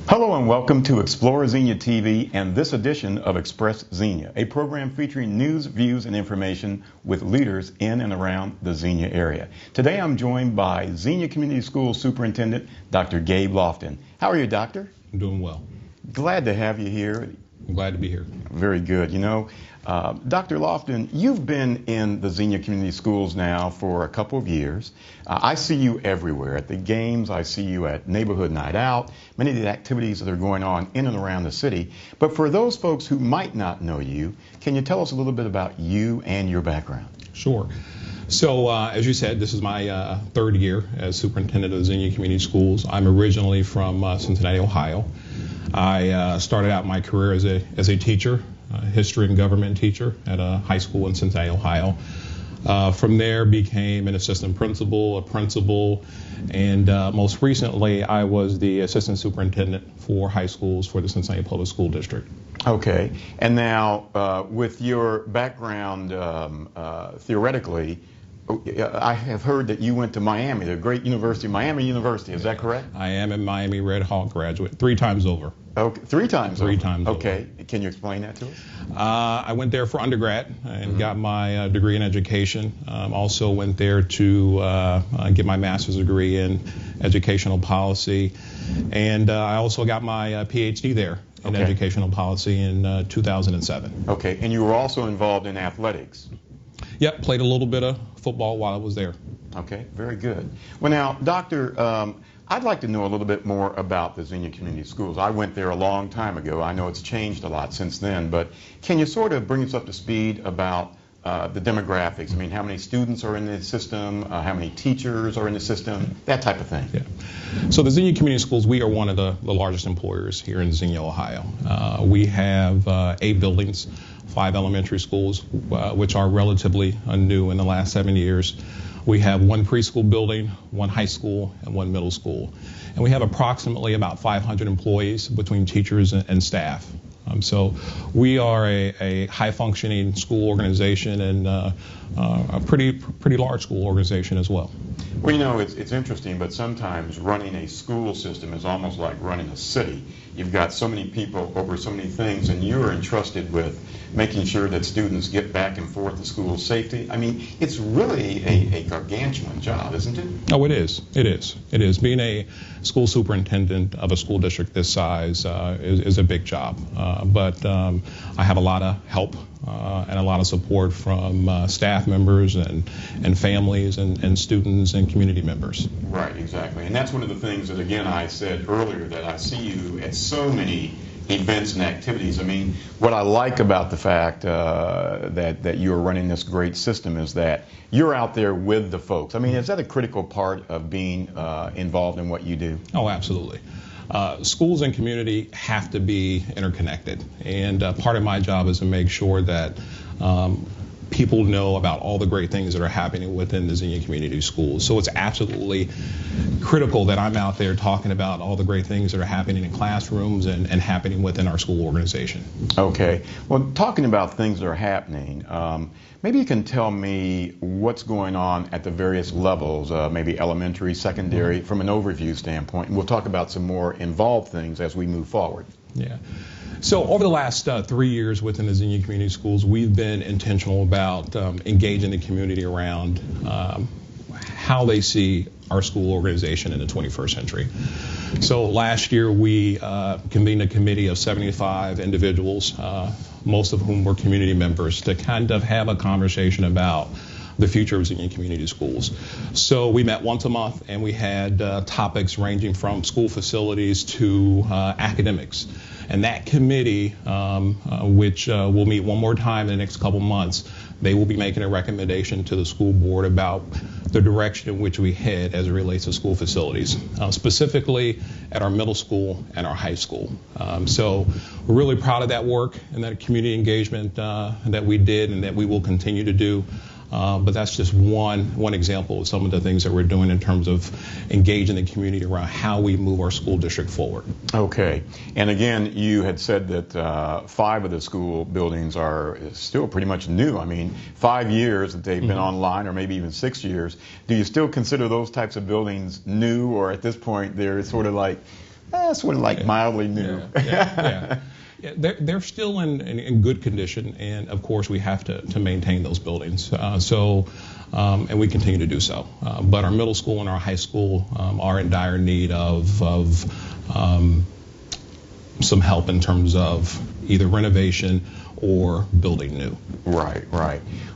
Hello and welcome to Explore Xenia TV and this edition of Express Xenia, a program featuring news, views, and information with leaders in and around the Xenia area. Today I'm joined by Xenia Community Schools Superintendent Dr. Gabe Lofton. How are you, Doctor? I'm doing well. Glad to have you here. I'm glad to be here. Very good. You know, Dr. Lofton, you've been in the Xenia Community Schools now for a couple of years. I see you everywhere at the games. I see you at Neighborhood Night Out, many of the activities that are going on in and around the city. But for those folks who might not know you, can you tell us a little bit about you and your background? Sure. So, as you said, this is my third year as superintendent of the Xenia Community Schools. I'm originally from Cincinnati, Ohio. I started out my career as a teacher, history and government teacher at a high school in Cincinnati, Ohio. From there, became an assistant principal, a principal, and most recently, I was the assistant superintendent for high schools for the Cincinnati Public School District. Okay. And now, with your background, theoretically, I have heard that you went to Miami, the great university, Miami University. Is that correct? I am a Miami Red Hawk graduate, 3 times over. Okay, 3 times over? 3 times over. Okay. Can you explain that to us? I went there for undergrad and got my degree in education. Also went there to get my master's degree in educational policy. And I also got my PhD there in educational policy in 2007. Okay. And you were also involved in athletics? Yep, played a little bit of football while I was there. Okay, very good. Well, now, Doctor, I'd like to know a little bit more about the Xenia Community Schools. I went there a long time ago. I know it's changed a lot since then, but can you sort of bring us up to speed about the demographics? I mean, how many students are in the system, how many teachers are in the system, that type of thing. Yeah. So the Xenia Community Schools, we are one of the largest employers here in Xenia, Ohio. We have 8 buildings, 5 elementary schools, which are relatively new in the last 7 years. We have 1 preschool building, 1 high school, and 1 middle school. And we have approximately about 500 employees between teachers and staff. So we are a high-functioning school organization and a pretty large school organization as well. Well, you know, it's interesting, but sometimes running a school system is almost like running a city. You've got so many people over so many things, and you're entrusted with making sure that students get back and forth to school safely. I mean, it's really a gargantuan job, isn't it? Oh, it is. It is. It is. Being a school superintendent of a school district this size is a big job. But I have a lot of help and a lot of support from staff members and families and students and community members. Right, exactly. And that's one of the things that, again, I said earlier, that I see you at so many events and activities. I mean, what I like about the fact that you're running this great system is that you're out there with the folks. I mean, is that a critical part of being involved in what you do? Oh, absolutely. Schools and community have to be interconnected, and part of my job is to make sure that people know about all the great things that are happening within the Xenia Community Schools. So it's absolutely critical that I'm out there talking about all the great things that are happening in classrooms and happening within our school organization. Okay. Well, talking about things that are happening, maybe you can tell me what's going on at the various levels, maybe elementary, secondary, from an overview standpoint. And we'll talk about some more involved things as we move forward. Yeah. So over the last 3 years within the Xenia Community Schools, we've been intentional about engaging the community around how they see our school organization in the 21st century. So last year we convened a committee of 75 individuals, most of whom were community members, to kind of have a conversation about the future of Xenia Community Schools. So we met once a month and we had topics ranging from school facilities to academics. And that committee, which will meet one more time in the next couple months, They will be making a recommendation to the school board about the direction in which we head as it relates to school facilities, specifically at our middle school and our high school. So we're really proud of that work and that community engagement that we did and that we will continue to do. But that's just one example of some of the things that we're doing in terms of engaging the community around how we move our school district forward. Okay. And again, you had said that 5 of the school buildings are still pretty much new. I mean, 5 years that they've been online, or maybe even 6 years. Do you still consider those types of buildings new, or at this point they're sort of like mildly new? Yeah. They're still in good condition, and of course we have to maintain those buildings. And we continue to do so. But our middle school and our high school are in dire need of some help in terms of either renovation or building new. Right.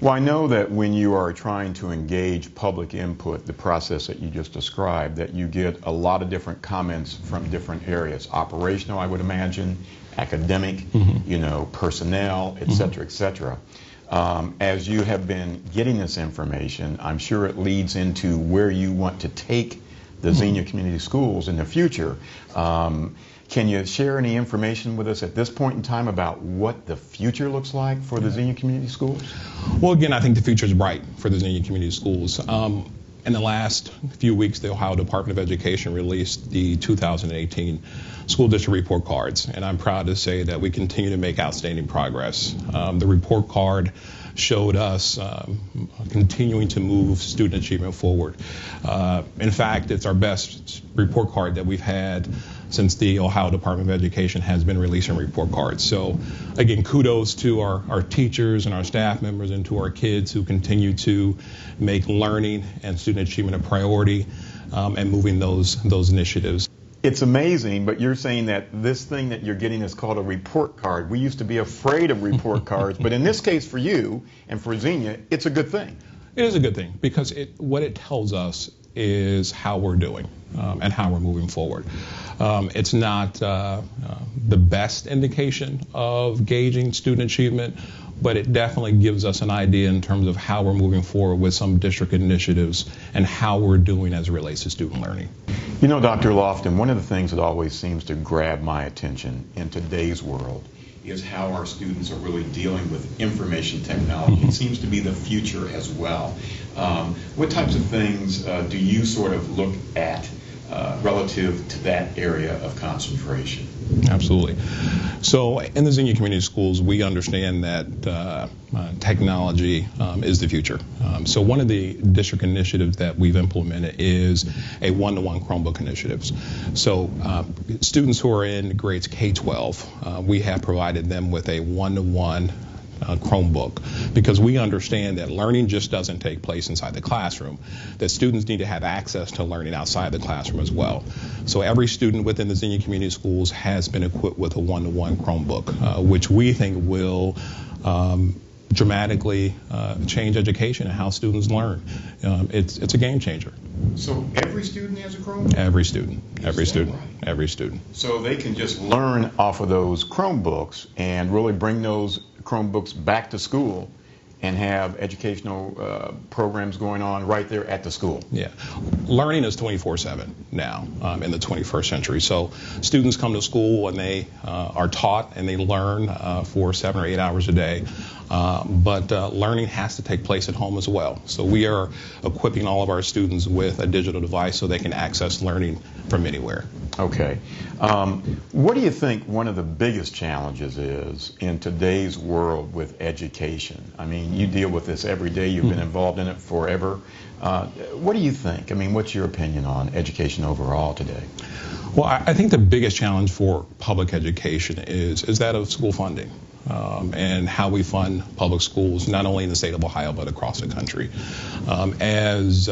Well, I know that when you are trying to engage public input, the process that you just described, that you get a lot of different comments from different areas. Operational, I would imagine, academic, personnel, et cetera, et cetera. As you have been getting this information, I'm sure it leads into where you want to take the Xenia Community Schools in the future. Can you share any information with us at this point in time about what the future looks like for the Xenia Community Schools? Well, again, I think the future is bright for the Xenia Community Schools. In the last few weeks, the Ohio Department of Education released the 2018 School District Report Cards, and I'm proud to say that we continue to make outstanding progress. The report card showed us continuing to move student achievement forward. In fact, it's our best report card that we've had since the Ohio Department of Education has been releasing report cards. So again, kudos to our teachers and our staff members and to our kids who continue to make learning and student achievement a priority and moving those initiatives. It's amazing, but you're saying that this thing that you're getting is called a report card. We used to be afraid of report cards, but in this case for you and for Xenia, it's a good thing. It is a good thing because what it tells us is how we're doing and how we're moving forward. It's not the best indication of gauging student achievement, but it definitely gives us an idea in terms of how we're moving forward with some district initiatives and how we're doing as it relates to student learning. You know, Dr. Lofton, one of the things that always seems to grab my attention in today's world is how our students are really dealing with information technology. It seems to be the future as well. What types of things do you sort of look at relative to that area of concentration? Absolutely. So in the Xenia Community Schools, we understand that technology is the future. So one of the district initiatives that we've implemented is a one-to-one Chromebook initiatives. So students who are in grades K-12, we have provided them with a one-to-one Chromebook, because we understand that learning just doesn't take place inside the classroom, that students need to have access to learning outside the classroom as well. So every student within the Xenia Community Schools has been equipped with a one-to-one Chromebook, which we think will dramatically change education and how students learn. It's a game changer. So every student has a Chromebook? Every student. Right? Every student. So they can just learn off of those Chromebooks and really bring those Chromebooks back to school and have educational programs going on right there at the school. Yeah. Learning is 24/7 now in the 21st century. So students come to school and they are taught and they learn for 7 or 8 hours a day. But learning has to take place at home as well. So we are equipping all of our students with a digital device so they can access learning from anywhere. Okay. What do you think one of the biggest challenges is in today's world with education? I mean, you deal with this every day. You've been involved in it forever. What do you think? I mean, what's your opinion on education overall today? Well, I think the biggest challenge for public education is that of school funding. And how we fund public schools, not only in the state of Ohio, but across the country. As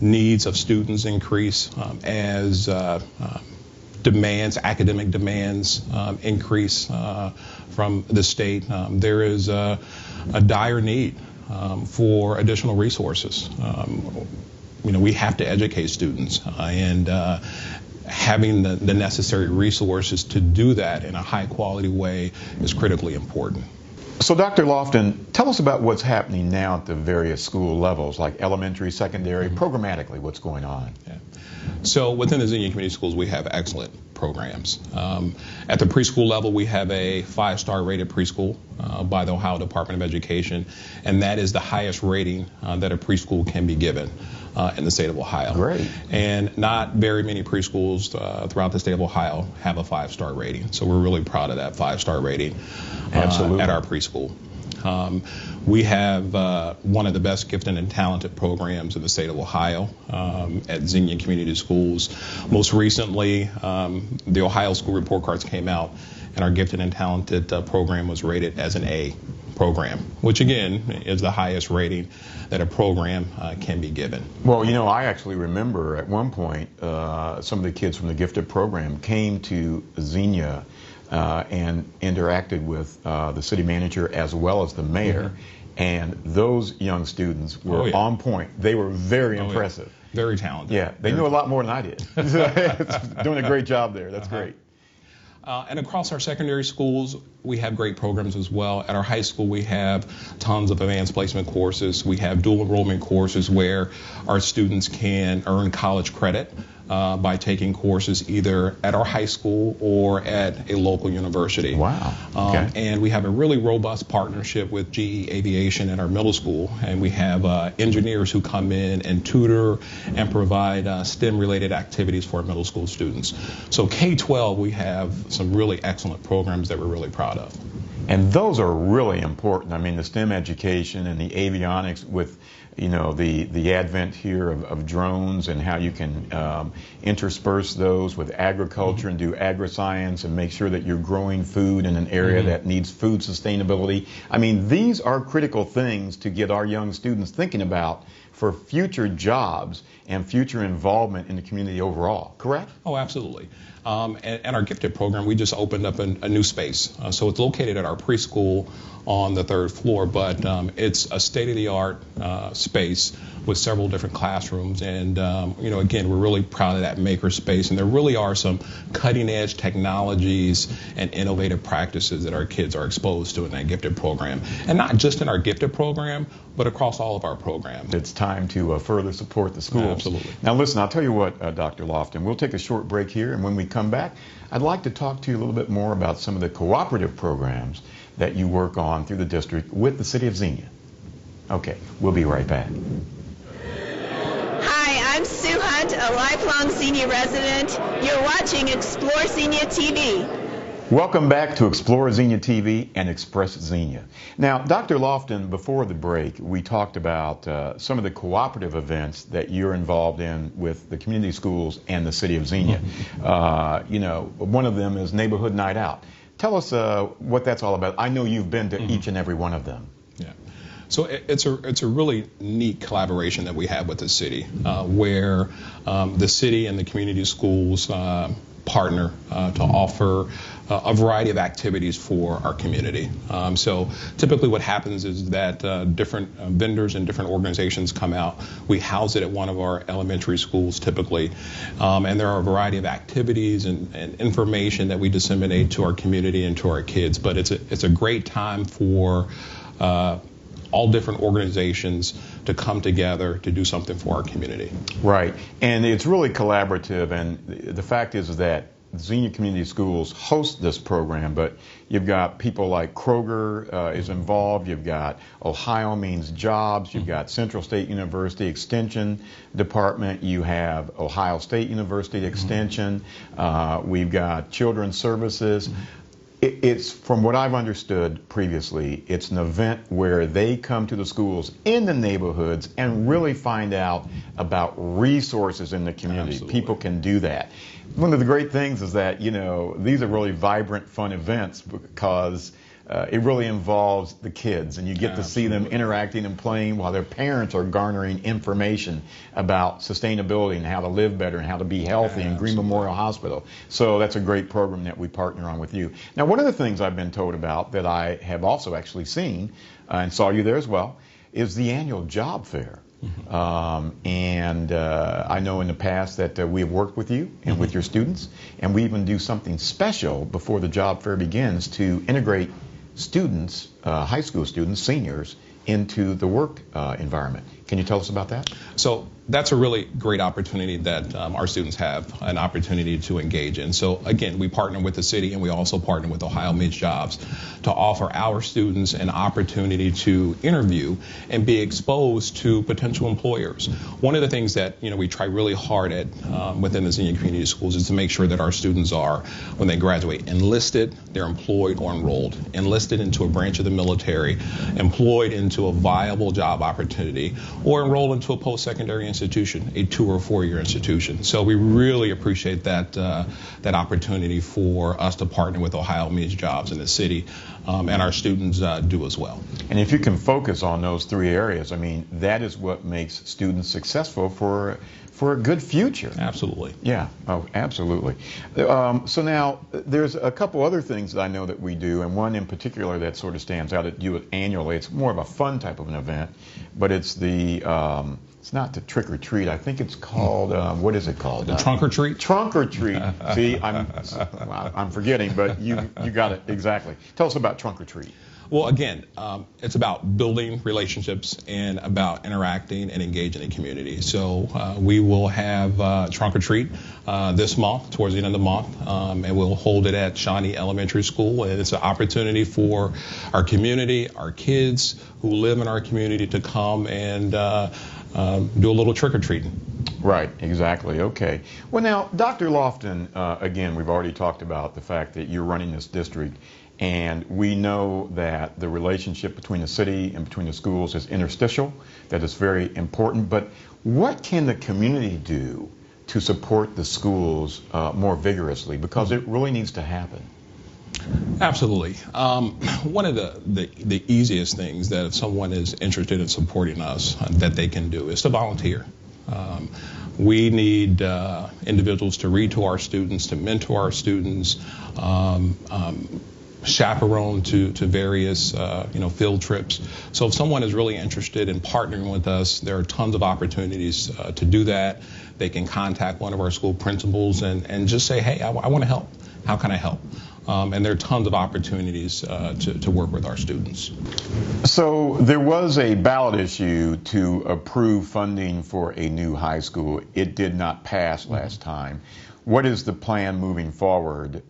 needs of students increase, as academic demands increase from the state, there is a dire need for additional resources. We have to educate students, and having the necessary resources to do that in a high quality way is critically important. So, Dr. Lofton, tell us about what's happening now at the various school levels, like elementary, secondary, programmatically, what's going on. Yeah. So within the Xenia Community Schools, we have excellent programs. At the preschool level, we have a 5-star rated preschool by the Ohio Department of Education, and that is the highest rating that a preschool can be given in the state of Ohio. Great. And not very many preschools throughout the state of Ohio have a 5-star rating, so we're really proud of that 5-star rating at our preschool. We have one of the best gifted and talented programs in the state of Ohio at Xenia Community Schools. Most recently, the Ohio School Report Cards came out, and our gifted and talented program was rated as an A program, which again is the highest rating that a program can be given. Well, you know, I actually remember at one point some of the kids from the gifted program came to Xenia and interacted with the city manager as well as the mayor, and those young students were on point. They were very impressive. Yeah. Very talented. Yeah, they knew a lot more than I did. Doing a great job there. That's great. And across our secondary schools, we have great programs as well. At our high school, we have tons of advanced placement courses. We have dual enrollment courses where our students can earn college credit by taking courses either at our high school or at a local university. Wow. Okay. And we have a really robust partnership with GE Aviation at our middle school, and we have engineers who come in and tutor and provide STEM-related activities for our middle school students. So K-12, we have some really excellent programs that we're really proud of. And those are really important. I mean, the STEM education and the avionics with, you know, the advent here of drones and how you can intersperse those with agriculture and do agri-science and make sure that you're growing food in an area that needs food sustainability. I mean, these are critical things to get our young students thinking about for future jobs and future involvement in the community overall, correct? Oh, absolutely. And our gifted program, we just opened up a new space. So it's located at our preschool on the 3rd floor, but it's a state-of-the-art space with several different classrooms. And, you know, again, we're really proud of that maker space. And there really are some cutting-edge technologies and innovative practices that our kids are exposed to in that gifted program. And not just in our gifted program, but across all of our programs. It's time to further support the schools. Absolutely. Now, listen, I'll tell you what, Dr. Lofton, we'll take a short break here, and when we come back, I'd like to talk to you a little bit more about some of the cooperative programs that you work on through the district with the city of Xenia. Okay, we'll be right back. Hi, I'm Sue Hunt, a lifelong Xenia resident. You're watching Explore Xenia TV. Welcome back to Explore Xenia TV and Express Xenia. Now, Dr. Lofton, before the break, we talked about some of the cooperative events that you're involved in with the community schools and the city of Xenia. You know, one of them is Neighborhood Night Out. Tell us what that's all about. I know you've been to each and every one of them. Yeah. So it's a really neat collaboration that we have with the city, where the city and the community schools partner to offer a variety of activities for our community. So typically what happens is that different vendors and different organizations come out. We house it at one of our elementary schools typically, and there are a variety of activities and information that we disseminate to our community and to our kids. But it's a great time for all different organizations to come together to do something for our community. Right, and it's really collaborative, and the fact is that Xenia Community Schools host this program, but you've got people like Kroger is involved, you've got Ohio Means Jobs, you've got Central State University Extension Department, you have Ohio State University Extension, we've got Children's Services. It's, from what I've understood previously, it's an event where they come to the schools in the neighborhoods and really find out about resources in the community. Absolutely. People can do that. One of the great things is that, you know, these are really vibrant, fun events because it really involves the kids, and you get to see them interacting and playing while their parents are garnering information about sustainability and how to live better and how to be healthy in Green Memorial Hospital. So that's a great program that we partner on with you. Now, one of the things I've been told about that I have also actually seen and saw you there as well is the annual job fair. And I know in the past that we have worked with you and with your students, and we even do something special before the job fair begins to integrate students, high school students, seniors, into the work environment. Can you tell us about that? So that's a really great opportunity that our students have an opportunity to engage in. So again, we partner with the city and we also partner with Ohio Means Jobs to offer our students an opportunity to interview and be exposed to potential employers. One of the things that we try really hard at within the Xenia Community Schools is to make sure that our students are, when they graduate, enlisted, they're employed or enrolled, enlisted into a branch of the military, employed into a viable job opportunity, or enrolled into a post-secondary institution, a 2 or 4 year institution. So we really appreciate that opportunity for us to partner with Ohio Means Jobs in the city, and our students do as well. And if you can focus on those 3 areas, I mean, that is what makes students successful for a good future. Absolutely. Yeah, oh, absolutely. So now, there's a couple other things that I know that we do, and one in particular that sort of stands out. That you do it annually. It's more of a fun type of an event, but it's it's not the trick or treat. I think it's called, what is it called? The trunk or treat? Trunk or treat. See, I'm forgetting, but you got it exactly. Tell us about trunk or treat. Well, again, it's about building relationships and about interacting and engaging the community. So we will have trunk or treat this month, towards the end of the month, and we'll hold it at Shawnee Elementary School. And it's an opportunity for our community, our kids who live in our community, to come and do a little trick-or-treating. Right, exactly. Okay. Well, now, Dr. Lofton, again, we've already talked about the fact that you're running this district, and we know that the relationship between the city and between the schools is interstitial, that is very important. But what can the community do to support the schools more vigorously? Because it really needs to happen. Absolutely. One of the easiest things that if someone is interested in supporting us that they can do is to volunteer. We need individuals to read to our students, to mentor our students, chaperone to various field trips. So if someone is really interested in partnering with us, there are tons of opportunities to do that. They can contact one of our school principals and just say, hey, I want to help. How can I help? And there are tons of opportunities to work with our students. So there was a ballot issue to approve funding for a new high school. It did not pass last time. What is the plan moving forward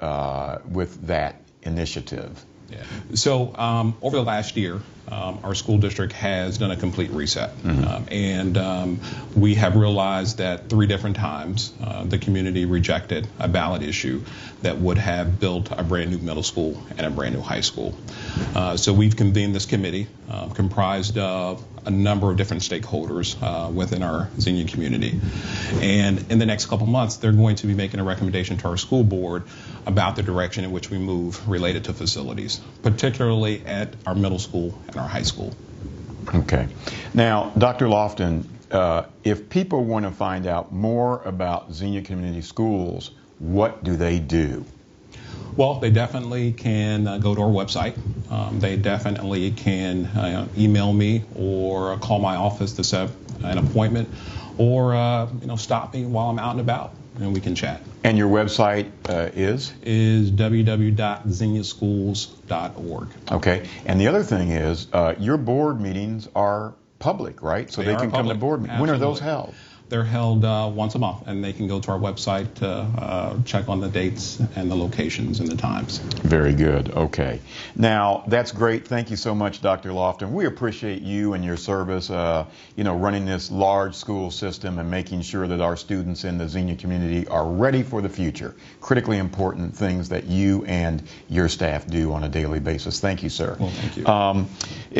with that initiative? Yeah. So over the last year, our school district has done a complete reset. And we have realized that 3 different times the community rejected a ballot issue that would have built a brand new middle school and a brand new high school. So we've convened this committee comprised of a number of different stakeholders within our Xenia community. And in the next couple months, they're going to be making a recommendation to our school board about the direction in which we move related to facilities, particularly at our middle school and our high school. Okay. Now, Dr. Lofton, if people want to find out more about Xenia Community Schools, what do they do? Well, they definitely can go to our website. They definitely can email me or call my office to set an appointment, or stop me while I'm out and about, and we can chat. And your website is www.xeniaschools.org. Okay. And the other thing is, your board meetings are public, right? So they can come to board meetings. When are those held? They're held once a month, and they can go to our website to check on the dates and the locations and the times. Very good. Okay. Now, that's great. Thank you so much, Dr. Lofton. We appreciate you and your service, running this large school system and making sure that our students in the Xenia community are ready for the future. Critically important things that you and your staff do on a daily basis. Thank you, sir. Well, thank you.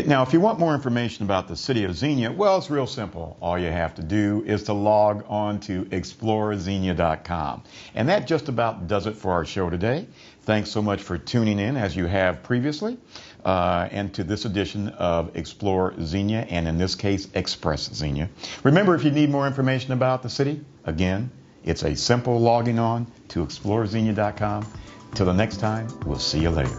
Now, if you want more information about the city of Xenia, well, it's real simple. All you have to do is to log on to ExploreXenia.com. And that just about does it for our show today. Thanks so much for tuning in, as you have previously, and to this edition of Explore Xenia, and in this case, Express Xenia. Remember, if you need more information about the city, again, it's a simple logging on to ExploreXenia.com. Till the next time, we'll see you later.